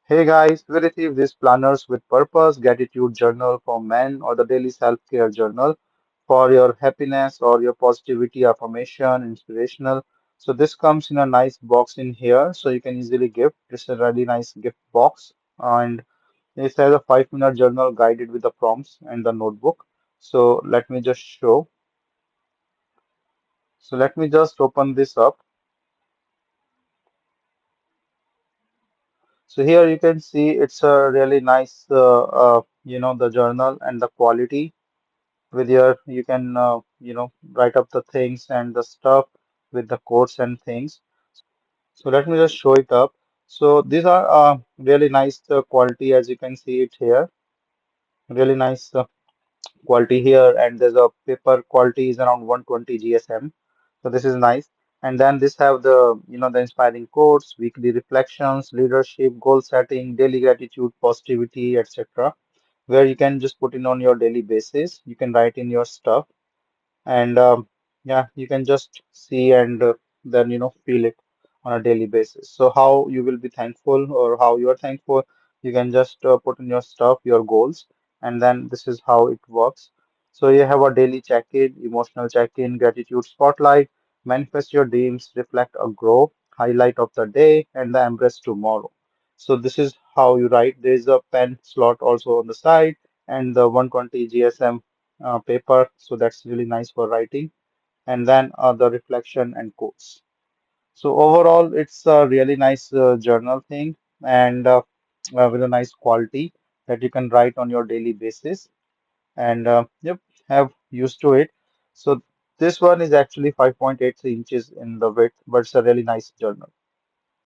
Hey guys, we receive these planners with purpose, gratitude journal for men, or the daily self-care journal for your happiness or your positivity, affirmation, inspirational. So this comes in a nice box in here, so you can easily gift. It's a really nice gift box, and it has a 5-minute journal guided with the prompts and the notebook. So let me just show. So let me just open this up. So here you can see it's a really nice, the journal and the quality with your you can write up the things and the stuff with the quotes and things. So let me just show it up. So these are really nice quality, as you can see it here, really nice quality here, and there's a paper quality is around 120 gsm. So this is nice. And then this have the inspiring quotes, weekly reflections, leadership, goal setting, daily gratitude, positivity, etc., where you can just put in on your daily basis, you can write in your stuff. And yeah, you can just see and then feel it on a daily basis. So how you will be thankful or how you are thankful, you can just put in your stuff, your goals, and then this is how it works. So you have a daily check-in, emotional check-in, gratitude spotlight, manifest your dreams, reflect or grow, highlight of the day, and the embrace tomorrow. So this is how you write. There is a pen slot also on the side, and the 120 gsm paper, so that's really nice for writing. And then the reflection and quotes. So overall, it's a really nice journal thing, and with a nice quality that you can write on your daily basis. And yep, have used to it. So this one is actually 5.83 inches in the width, but it's a really nice journal.